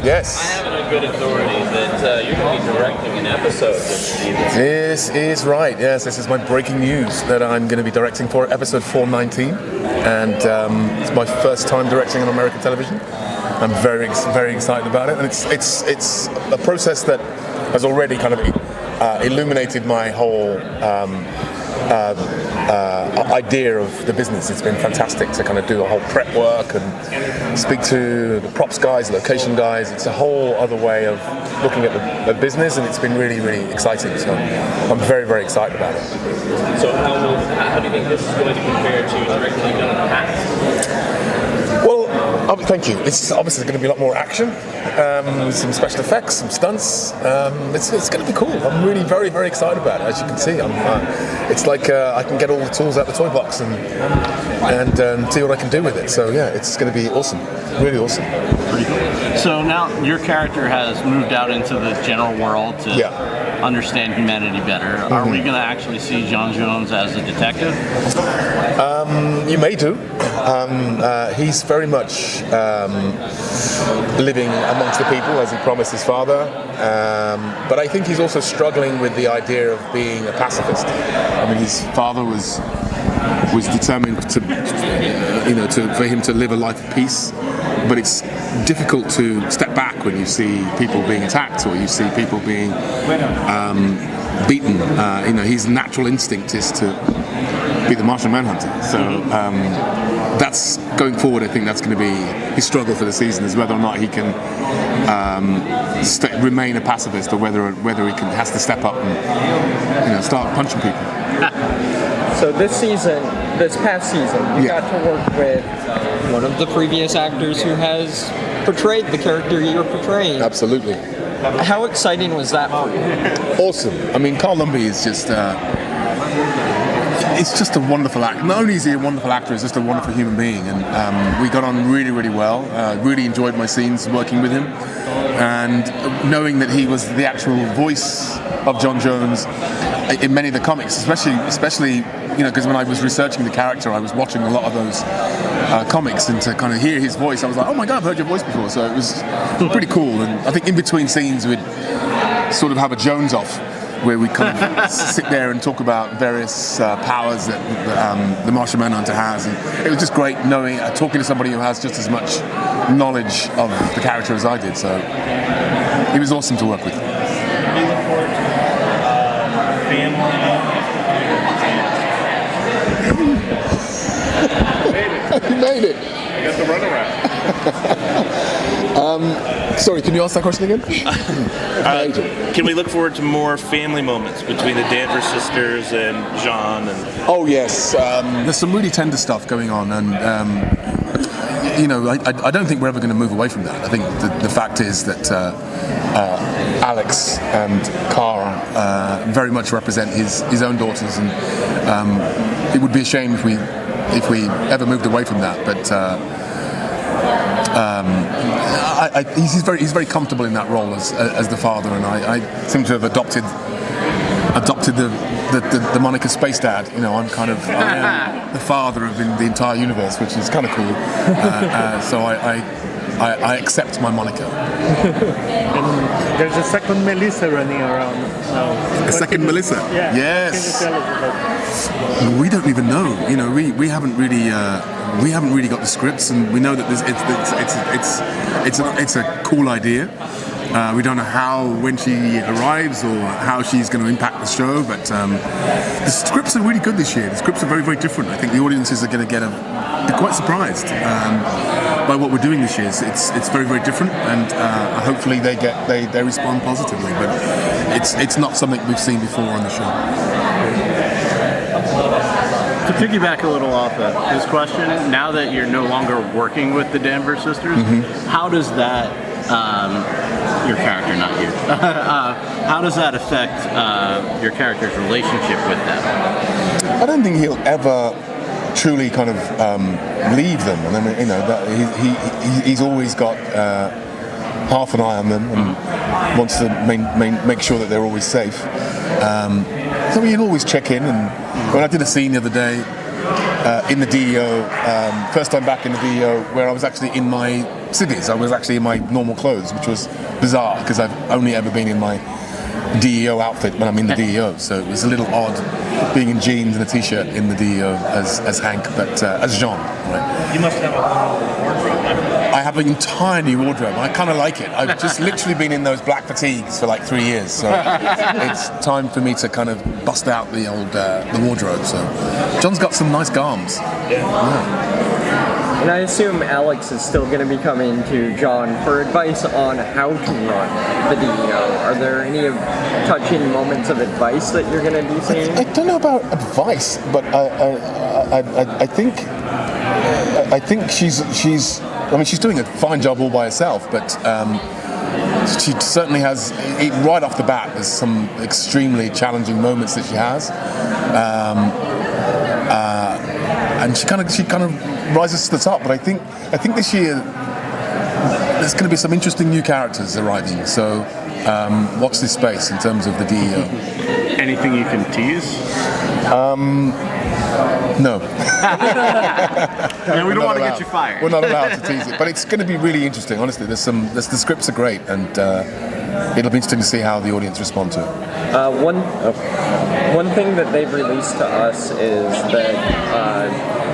Yes. I have it on good authority that you're going to be directing an episode this season. This is right. Yes, this is my breaking news that I'm going to be directing for episode 419, and it's my first time directing on American television. I'm very excited about it, and it's a process that has already kind of illuminated my whole idea of the business. It's been fantastic to kind of do a whole prep work and speak to the props guys, location guys. It's a whole other way of looking at the business, and it's been really exciting. So I'm very excited about it. So how do you think this is going to compare to directing you've done in the past? Well, thank you. It's obviously going to be a lot more action, some special effects, some stunts. It's going to be cool. I'm really very excited about it. As you can see, it's like I can get all the tools out of the toy box and see what I can do with it. So yeah, it's going to be awesome. Really awesome. Pretty cool. So now your character has moved out into the general world to understand humanity better. Are we going to actually see J'onn J'onzz as a detective? You may do. He's very much living amongst the people as he promised his father, but I think he's also struggling with the idea of being a pacifist. I mean, his father was determined for him to live a life of peace, but it's difficult to step back when you see people being attacked or you see people being beaten. His natural instinct is to be the Martian Manhunter. So that's going forward. I think that's going to be his struggle for the season, is whether or not he can remain a pacifist, or whether he has to step up and start punching people. So this past season, you got to work with one of the previous actors who has portrayed the character you're portraying. Absolutely. How exciting was that for you? Awesome. I mean, Carl Lumbly is just... it's just a wonderful actor. Not only is he a wonderful actor, he's just a wonderful human being, and we got on really well. Really enjoyed my scenes working with him, and knowing that he was the actual voice of J'onn J'onzz in many of the comics, especially because when I was researching the character, I was watching a lot of those comics, and to kind of hear his voice, I was like, oh my god, I've heard your voice before. So it was pretty cool. And I think in between scenes we'd sort of have a Jones off, where we kind of sit there and talk about various powers that the Martian Manhunter has, and it was just great talking to somebody who has just as much knowledge of the character as I did. So it was awesome to work with. We look forward to family. You made it. You got the runaround. Sorry, can you ask that question again? Can we look forward to more family moments between the Danvers sisters and J'onn? Oh yes, there's some really tender stuff going on, and I don't think we're ever going to move away from that. I think the fact is that Alex and Cara very much represent his own daughters, and it would be a shame if we ever moved away from that. But he's very comfortable in that role as the father, and I seem to have adopted the moniker Space Dad. I am the father of the entire universe, which is kind of cool. So I accept my moniker. And there's a second Melissa running around now. A second Melissa? Yeah. Yes. Can you tell us about? We don't even know. We haven't really got the scripts, and we know that it's a cool idea. We don't know when she arrives or how she's going to impact the show, but the scripts are really good this year. The scripts are very different. I think the audiences are going to be quite surprised by what we're doing this year. It's very different, and hopefully they respond positively. But it's not something we've seen before on the show. To piggyback a little off of his question, now that you're no longer working with the Danvers sisters, how does that, your character, not you, how does that affect your character's relationship with them? I don't think he'll ever truly kind of leave them, and I mean, that he's always got half an eye on them and wants to make sure that they're always safe. So he'll always check in, and when I did a scene the other day in the DEO, first time back in the DEO, where I was actually in my civvies. I was actually in my normal clothes, which was bizarre because I've only ever been in my DEO outfit when I'm in the DEO. So it was a little odd being in jeans and a t-shirt in the DEO as Hank, but as Jean. Right? You must have a whole wardrobe. I have an entire new wardrobe. I kind of like it. I've just literally been in those black fatigues for like 3 years, so it's time for me to kind of bust out the old the wardrobe. So John's got some nice garms. And I assume Alex is still going to be coming to John for advice on how to run the DEO. Are there any touching moments of advice that you're going to be seeing? I don't know about advice, but I think she's doing a fine job all by herself, but she certainly has, right off the bat, there's some extremely challenging moments that she has. And she kind of rises to the top. But I think this year there's going to be some interesting new characters arriving. So watch this space in terms of the DEO. Anything you can tease? No. Yeah, we don't want to get you fired. We're not allowed to tease it, but it's going to be really interesting. Honestly, the scripts are great, and it'll be interesting to see how the audience respond to it. One thing that they've released to us is that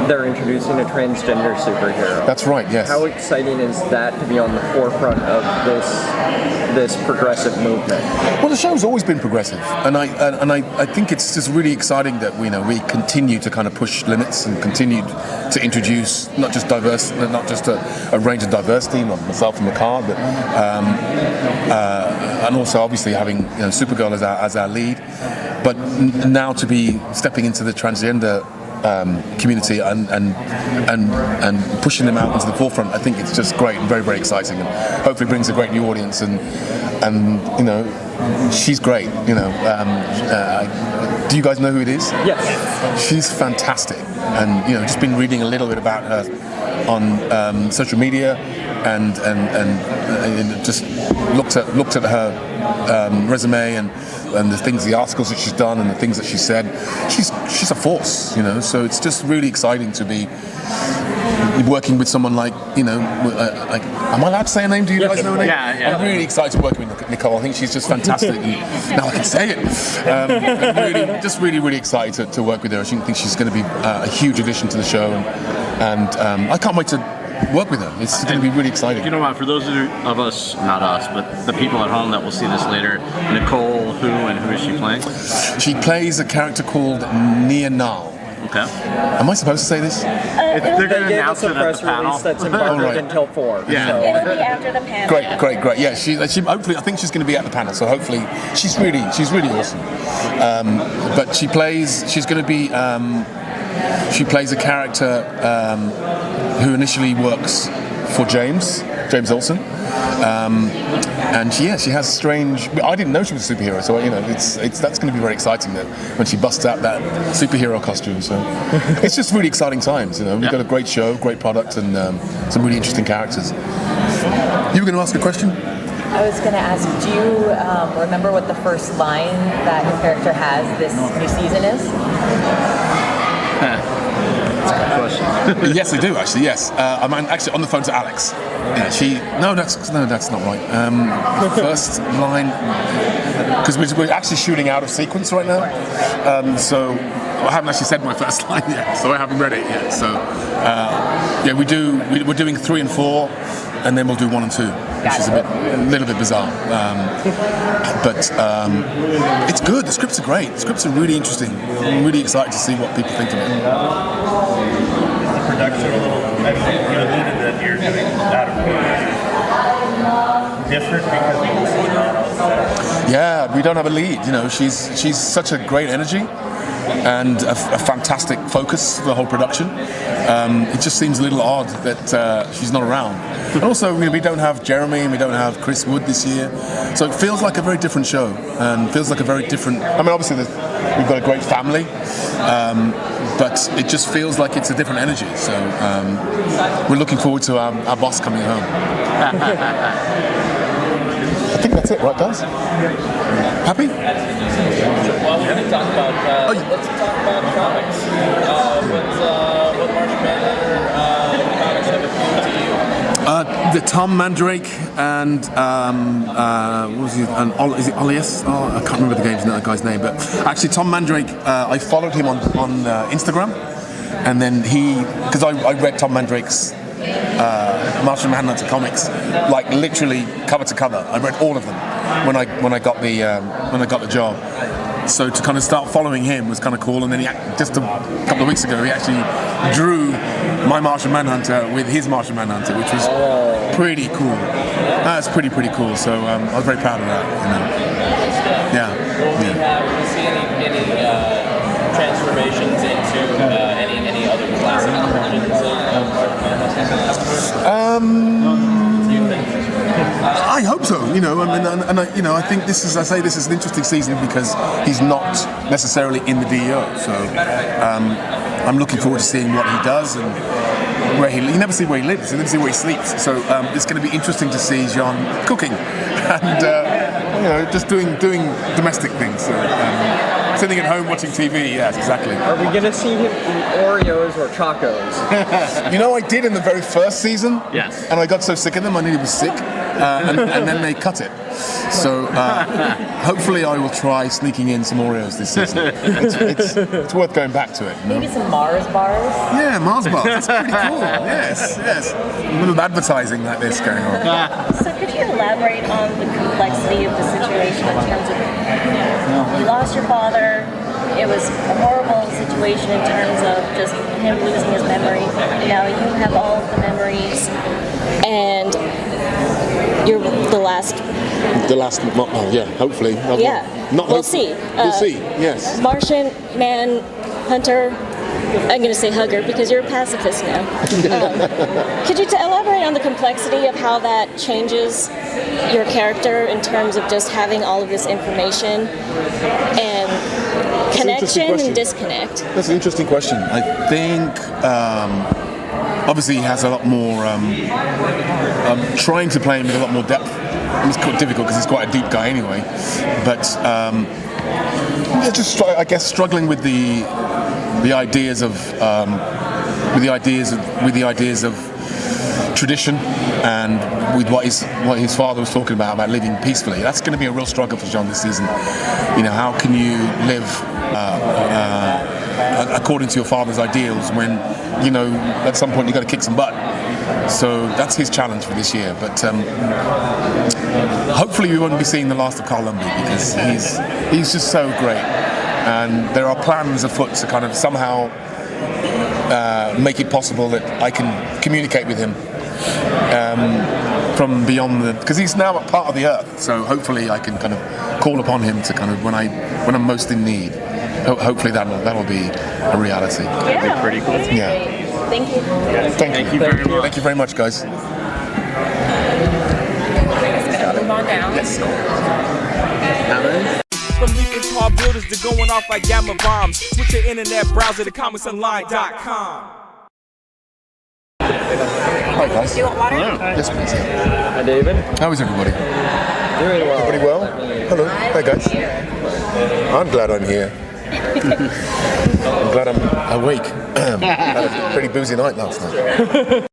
they're introducing a transgender superhero. That's right. Yes. How exciting is that to be on the forefront of this progressive movement? Well, the show's always been progressive, and I think it's just really exciting that we continue to kind of push limits and continue to introduce not just a range of diversity, like myself and McCart, but and also obviously having Supergirl as our lead, but now to be stepping into the transgender community and pushing them out into the forefront. I think it's just great and very, very exciting, and hopefully brings a great new audience. And she's great. Do you guys know who it is? Yes. She's fantastic, and just been reading a little bit about her on social media, and just looked at her resume and the articles that she's done and the things that she said. She's a force, So it's just really exciting to be working with someone like, am I allowed to say her name? Do you guys know her name? Yeah. I'm really excited to work with Nicole. I think she's just fantastic. And now I can say it. Really, really excited to work with her. I think she's going to be a huge addition to the show, and I can't wait to work with her. It's going to be really exciting. You know what? For those of us, not us, but the people at home that will see this later, Nicole, who is she playing? She plays a character called Nia Nal. Okay. Am I supposed to say this? They're going to announce it at the panel. That's embargoed until 4. Yeah. So. It'll be after the panel. Great. Yeah, she hopefully, I think she's going to be at the panel. So hopefully, she's really awesome. But she plays a character who initially works for James Olsen, and she has strange. I didn't know she was a superhero, so that's going to be very exciting that when she busts out that superhero costume. So it's just really exciting times. We've got a great show, great product, and some really interesting characters. You were going to ask a question? I was going to ask, do you remember what the first line that your character has this new season is? Yes, I do actually. Yes, I'm actually on the phone to Alex. Yeah, that's not right. First line, because we're actually shooting out of sequence right now. So I haven't actually said my first line yet, so I haven't read it yet. So we're doing 3 and 4, and then we'll do 1 and 2, which is a little bit bizarre. But it's good. The scripts are great. The scripts are really interesting. I'm really excited to see what people think of it. Production a little. You alluded that you're doing that different because she's not on set. Yeah, we don't have a lead. She's such a great energy and a fantastic focus for the whole production. It just seems a little odd that she's not around. And also, we don't have Jeremy and we don't have Chris Wood this year, so it feels like a very different show and feels like a very different. I mean, obviously we've got a great family. But it just feels like it's a different energy. So we're looking forward to our boss coming home. I think that's it, right, guys? Happy? Well, we're going to talk about. Let's talk about comics. What Martian Manhunter comics have appealed to you? The Tom Mandrake and what was he? And is it Olias? Oh, I can't remember the guy's name. But actually, Tom Mandrake, I followed him on Instagram, and then because I read Tom Mandrake's Martian Manhunter comics, like literally cover to cover. I read all of them when I got the job. So to kind of start following him was kind of cool. And then just a couple of weeks ago, he actually drew my Martian Manhunter with his Martian Manhunter, which was pretty cool. That's pretty cool. So I was very proud of that. Yeah. Do you see any transformations into any other classic versions? I hope so. I think this is an interesting season because he's not necessarily in the DEO. So I'm looking forward to seeing what he does and where you never see where he lives, you never see where he sleeps. So it's going to be interesting to see Jean cooking and just doing domestic things. So, sitting at home watching TV, yes, exactly. Are we going to see him eat Oreos or Chacos? I did in the very first season. Yes. And I got so sick of them, I nearly was sick. And then they cut it. So hopefully I will try sneaking in some Oreos this season. It's worth going back to it. Maybe some Mars bars? Yeah, Mars bars. That's pretty cool. Yes. A little advertising like this going on. So could you elaborate on the complexity of the situation in terms of you lost your father, it was a horrible situation in terms of just him losing his memory. Now you have all of the memories and you're the last. Hopefully. We'll see. We'll see, yes. Martian, Manhunter, I'm going to say hugger because you're a pacifist now. Could you elaborate on the complexity of how that changes your character in terms of just having all of this information and connection and disconnect? That's an interesting question. I think obviously he has a lot more. Trying to play him with a lot more depth. It's quite difficult because he's quite a deep guy anyway. But I guess struggling with the ideas of tradition and with what his father was talking about living peacefully. That's going to be a real struggle for Jean this season. How can you live according to your father's ideals when at some point you've got to kick some butt? So that's his challenge for this year. But hopefully we won't be seeing the last of Carl Lumbly because he's just so great. And there are plans afoot to kind of somehow make it possible that I can communicate with him from beyond because he's now a part of the Earth. So hopefully I can kind of call upon him to kind of when I'm most in need. Hopefully that'll be a reality. Yeah, that'd be pretty cool. Yeah. Thank you. Thank you very much. Thank you very much, guys. Move on down. Yes. From leaping tall buildings to going off like gamma bombs. Switch your internet browser to ComicsOnline.com. Hi guys. Do you want water? Yes, please. Hi, David. How is everybody? Doing well. Everybody well? Hello. Hi guys. I'm glad I'm here. I'm glad I'm awake. Had a pretty boozy night last night.